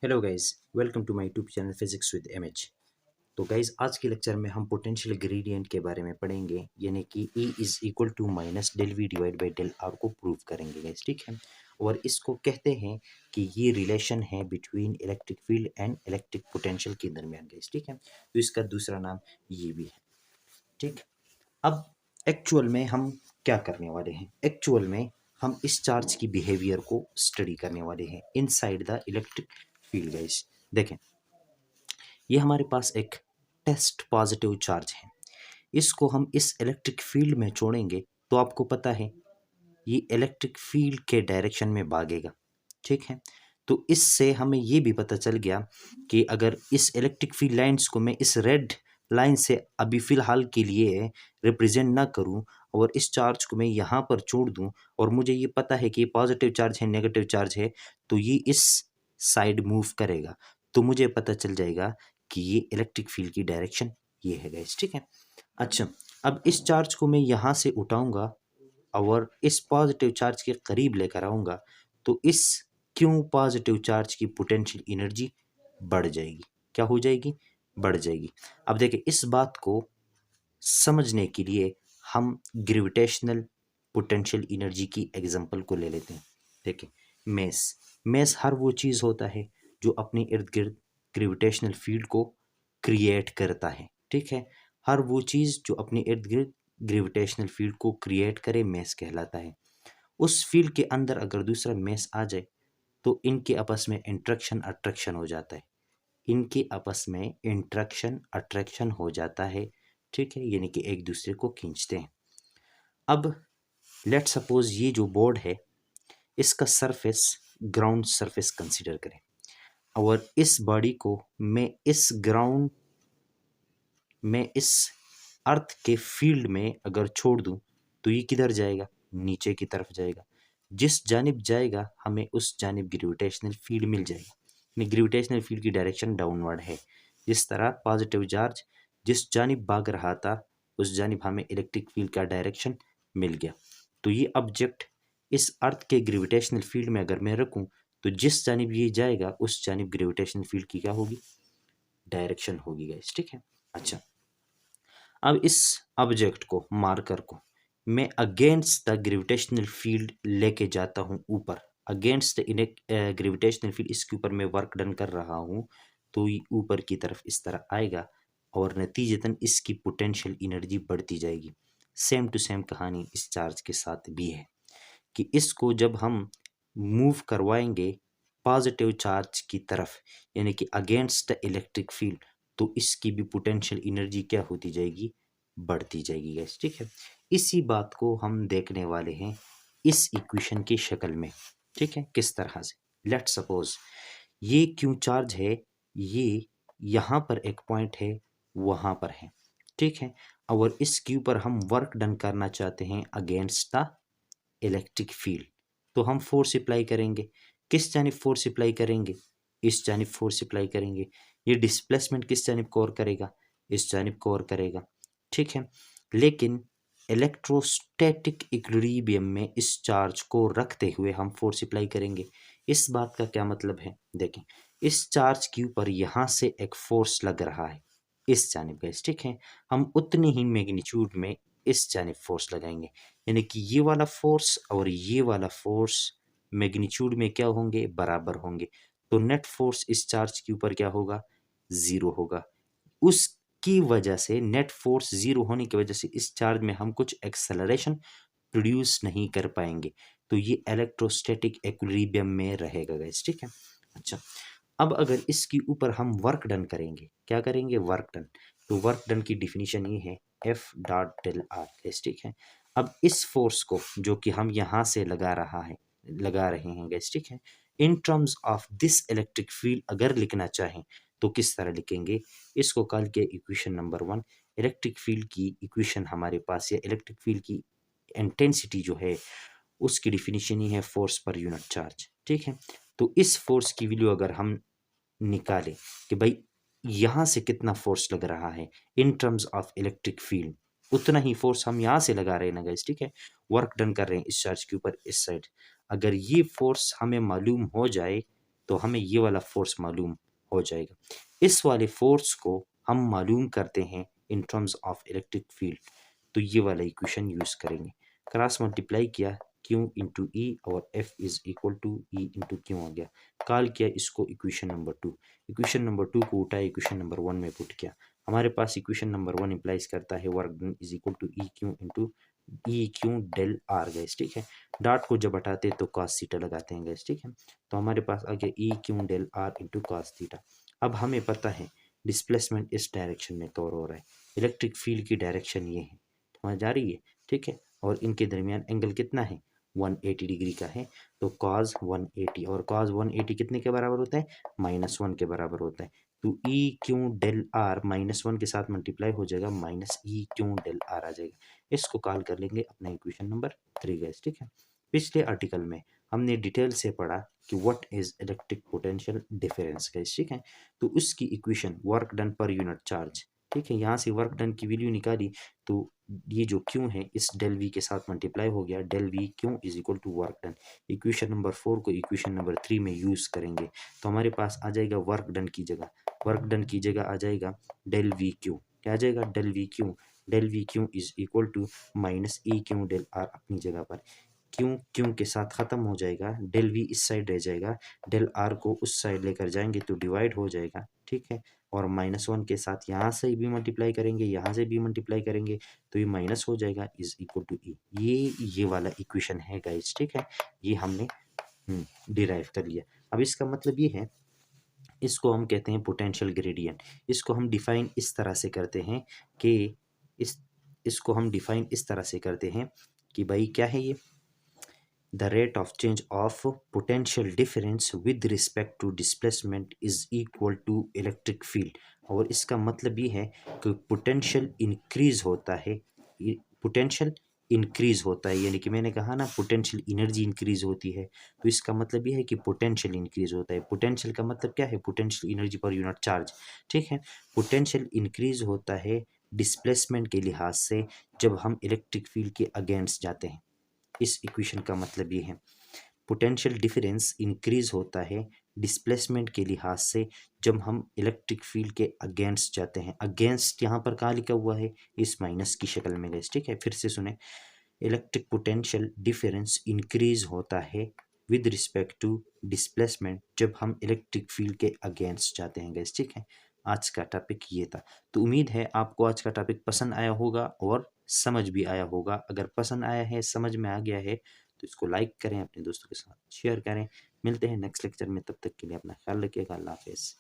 Hello guys, welcome to my YouTube channel physics with MH. तो guys, आज के lecture में हम पोटेंशियल ग्रेडियंट के बारे में पढ़ेंगे, यानी कि E is equal to minus del V divide by del R को प्रूव करेंगे गाइस, ठीक है। और इसको कहते हैं कि ये रिलेशन है between electric field and electric potential के दरमियान गाइस, ठीक है। तो इसका दूसरा नाम ये भी है, ठीक। अब एक्चुअल में हम क्या करने वाले हैं? एक्चुअल में हम इस चार्ज की बिहेवियर को स्टडी करने वाले हैं inside the electric field guys. देखें, ये हमारे पास एक टेस्ट पॉजिटिव चार्ज है। इसको हम इस इलेक्ट्रिक फील्ड में छोड़ेंगे तो आपको पता है ये इलेक्ट्रिक फील्ड के डायरेक्शन में भागेगा, ठीक है। तो इससे हमें ये भी पता चल गया कि अगर इस इलेक्ट्रिक फील्ड लाइंस को मैं इस रेड लाइन से अभी फ़िलहाल के लिए रिप्रेजेंट ना करूं और इस चार्ज को मैं यहाँ पर छोड़ दूं, और मुझे ये पता है कि ये पॉजिटिव चार्ज है, नेगेटिव चार्ज है, तो ये इस साइड मूव करेगा। तो मुझे पता चल जाएगा कि ये इलेक्ट्रिक फील्ड की डायरेक्शन ये है गाइस, ठीक है। अच्छा, अब इस चार्ज को मैं यहाँ से उठाऊंगा और इस पॉजिटिव चार्ज के करीब लेकर आऊँगा, तो इस क्यू पॉजिटिव चार्ज की पोटेंशियल एनर्जी बढ़ जाएगी। क्या हो जाएगी? बढ़ जाएगी। अब देखिए, इस बात को समझने के लिए हम ग्रेविटेशनल पोटेंशियल एनर्जी की एग्जांपल को ले लेते हैं। देखिए, मेस मेस हर वो चीज़ होता है जो अपने इर्द गिर्द ग्रेविटेशनल फील्ड को क्रिएट करता है, ठीक है। हर वो चीज़ जो अपने इर्द गिर्द ग्रेविटेशनल फील्ड को क्रिएट करे मेस कहलाता है। उस फील्ड के अंदर अगर दूसरा मेस आ जाए तो इनके आपस में इंट्रैक्शन अट्रैक्शन हो जाता है। इनके आपस में इंट्रैक्शन अट्रैक्शन हो जाता है, ठीक है, यानी कि एक दूसरे को खींचते हैं। अब लेट सपोज ये जो बोर्ड है इसका सरफेस ग्राउंड सरफेस कंसीडर करें, और इस बॉडी को मैं इस अर्थ के फील्ड में अगर छोड़ दूं तो ये किधर जाएगा? नीचे की तरफ जाएगा। जिस जानिब जाएगा हमें उस जानिब ग्रेविटेशनल फील्ड मिल जाएगी। ग्रेविटेशनल फील्ड की डायरेक्शन डाउनवर्ड है। जिस तरह पॉजिटिव चार्ज जिस जानिब भाग रहा था उस जानिब हमें इलेक्ट्रिक फील्ड का डायरेक्शन मिल गया। तो ये ऑब्जेक्ट इस अर्थ के ग्रेविटेशनल फील्ड में अगर मैं रखूं तो जिस जानिब ये जाएगा उस जानिब ग्रेविटेशनल फील्ड की क्या होगी? डायरेक्शन होगी गाइस, ठीक है। अच्छा, अब इस ऑब्जेक्ट को मार्कर को मैं अगेंस्ट द ग्रेविटेशनल फील्ड लेके जाता हूँ ऊपर। अगेंस्ट द ग्रेविटेशनल फील्ड इसके ऊपर मैं वर्क डन कर रहा हूँ, तो ये ऊपर की तरफ इस तरह आएगा और नतीजतन इसकी पोटेंशियल एनर्जी बढ़ती जाएगी। सेम टू सेम कहानी इस चार्ज के साथ भी है कि इसको जब हम मूव करवाएंगे पॉजिटिव चार्ज की तरफ, यानी कि अगेंस्ट द इलेक्ट्रिक फील्ड, तो इसकी भी पोटेंशियल एनर्जी क्या होती जाएगी? बढ़ती जाएगी गैस, ठीक है। इसी बात को हम देखने वाले हैं इस इक्वेशन की शक्ल में, ठीक है। किस तरह से? लेट सपोज ये क्यू चार्ज है, ये यहाँ पर एक पॉइंट है, वहाँ पर है, ठीक है। और इस क्यू पर हम वर्क डन करना चाहते हैं अगेंस्ट द इलेक्ट्रिक फील्ड, तो हम फोर्स अप्लाई करेंगे। किस जानिब फोर्स अप्लाई करेंगे? इस जानिब फोर्स अप्लाई करेंगे। ये डिस्प्लेसमेंट किस जानिब कवर करेगा? इस जानिब कवर करेगा, ठीक है। लेकिन इलेक्ट्रोस्टैटिक इक्विलिब्रियम में इस चार्ज को रखते हुए हम फोर्स अप्लाई करेंगे। इस बात का क्या मतलब है? देखें, इस चार्ज के ऊपर यहाँ से एक फोर्स लग रहा है इस जानिब का, ठीक है। हम उतनी ही मैग्नीट्यूड में इस जानिब फोर्स लगाएंगे, यानी कि ये वाला फोर्स और ये वाला फोर्स मैग्नीट्यूड में क्या होंगे? बराबर होंगे। तो नेट फोर्स इस चार्ज के ऊपर क्या होगा? ज़ीरो होगा। उसकी वजह से नेट फोर्स ज़ीरो होने की वजह से इस चार्ज में हम कुछ एक्सेलरेशन प्रोड्यूस नहीं कर पाएंगे। तो ये इलेक्ट्रोस्टैटिक इक्विलिब्रियम में रहेगा गाइस, ठीक है। अच्छा, अब अगर इसके ऊपर हम वर्क डन करेंगे, क्या करेंगे? Work done. तो वर्क डन की डिफिनीशन ये है एफ डॉट डेल आर, ठीक है। अब इस फोर्स को जो कि हम यहाँ से लगा रहे हैं गैस, ठीक है, इन terms of this electric field अगर लिखना चाहें तो किस तरह लिखेंगे? इसको कॉल किया इक्वेशन नंबर 1। इलेक्ट्रिक फील्ड की इक्वेशन हमारे पास है, इलेक्ट्रिक फील्ड की इंटेंसिटी जो है उसकी डिफिनीशन ही है फोर्स पर यूनिट चार्ज, ठीक है। तो इस फोर्स की वैल्यू अगर हम निकालें कि भाई यहाँ से कितना फोर्स लग रहा है इन टर्म्स ऑफ इलेक्ट्रिक फील्ड, उतना ही फोर्स हम यहाँ से लगा रहे हैं ना गाइस, ठीक है। वर्क डन कर रहे हैं इस चार्ज के ऊपर इस साइड। अगर ये फोर्स हमें मालूम हो जाए तो हमें ये वाला फोर्स मालूम हो जाएगा। इस वाले फोर्स को हम मालूम करते हैं in terms of electric field, तो ये वाला इक्वेशन यूज करेंगे। क्रॉस मल्टीप्लाई किया Q इंटू ई और F is equal to E into Q आ गया। कॉल किया इसको इक्वेशन नंबर 2। इक्वेशन नंबर 2 को उठाया इक्वेशन नंबर 1 में पुट किया। हमारे पास इक्वेशन नंबर 1 इंप्लाइज करता है work done is equal to E Q into E Q del R guys, ठीक है। डॉट को जब हटाते हैं तो कॉस थीटा लगाते हैं गैस, ठीक है। तो हमारे पास आ गया E Q del R into cos theta. अब हमें पता है डिस्प्लेसमेंट इस डायरेक्शन में कवर हो रहा है, इलेक्ट्रिक फील्ड की डायरेक्शन ये है, समझ आ रही है, ठीक है। और इनके दरमियान एंगल कितना है, 180 डिग्री का है। तो cos 180 और cos 180 कितने के बराबर होता है, -1 के बराबर होता है। तो ई क्यू डेल आर -1 के साथ मल्टीप्लाई हो जाएगा, minus E Q del R आ जाएगा। इसको कॉल कर लेंगे अपना इक्वेशन नंबर 3 गैस, ठीक है। पिछले आर्टिकल में हमने डिटेल से पढ़ा कि what is electric potential difference gas, ठीक है। तो उसकी equation work done per unit charge, ठीक है। यहाँ से वर्क डन की वैल्यू निकाली तो ये जो क्यू है इस डेल वी के साथ मल्टीप्लाई हो गया, del V Q is equal to work done. Equation number 4 को इक्वेशन नंबर 3 में यूज करेंगे तो हमारे पास आ जाएगा वर्क डन की जगह, वर्क डन की जगह आ जाएगा डेल वी क्यू, क्या आ जाएगा, del V Q. Del V Q is equal to minus E Q del R अपनी जगह पर। क्यू क्यू के साथ खत्म हो जाएगा, डेल वी इस साइड रह जाएगा, डेल आर को उस साइड लेकर जाएंगे तो डिवाइड हो जाएगा, ठीक है। और -1 के साथ यहाँ से भी मल्टीप्लाई करेंगे, यहाँ से भी मल्टीप्लाई करेंगे तो ये माइनस हो जाएगा इज इक्वल टू ई। ये वाला इक्वेशन है गाइस, ठीक है। ये हमने डिराइव कर लिया। अब इसका मतलब ये है, इसको हम कहते हैं पोटेंशियल ग्रेडियंट। इसको हम डिफाइन इस तरह से करते हैं कि इसको हम डिफाइन इस तरह से करते हैं कि भाई क्या है ये, the rate of change of potential difference with respect to displacement is equal to electric field. और इसका मतलब ये है कि पोटेंशियल इंक्रीज होता है, पोटेंशियल इंक्रीज होता है, यानी कि मैंने कहा ना पोटेंशियल एनर्जी इंक्रीज होती है, तो इसका मतलब ये है कि पोटेंशियल इंक्रीज होता है। पोटेंशियल का मतलब क्या है, potential energy per unit charge, ठीक है। पोटेंशियल इंक्रीज होता है डिस्प्लेसमेंट के लिहाज से जब हम इलेक्ट्रिक फील्ड के अगेंस्ट जाते हैं। इस इक्वेशन का मतलब ये है, पोटेंशियल डिफरेंस इंक्रीज होता है डिस्प्लेसमेंट के लिहाज से जब हम इलेक्ट्रिक फील्ड के अगेंस्ट जाते हैं। अगेंस्ट यहाँ पर कहाँ लिखा हुआ है, इस माइनस की शक्ल में गैस, ठीक है। फिर से सुने, इलेक्ट्रिक पोटेंशियल डिफरेंस इंक्रीज होता है विद रिस्पेक्ट टू डिस्प्लेसमेंट जब हम इलेक्ट्रिक फील्ड के अगेंस्ट जाते हैं गैस, ठीक है। आज का टॉपिक ये था। तो उम्मीद है आपको आज का टॉपिक पसंद आया होगा और समझ भी आया होगा। अगर पसंद आया है, समझ में आ गया है तो इसको लाइक करें, अपने दोस्तों के साथ शेयर करें। मिलते हैं नेक्स्ट लेक्चर में, तब तक के लिए अपना ख्याल रखिएगा। अल्लाह हाफिज़।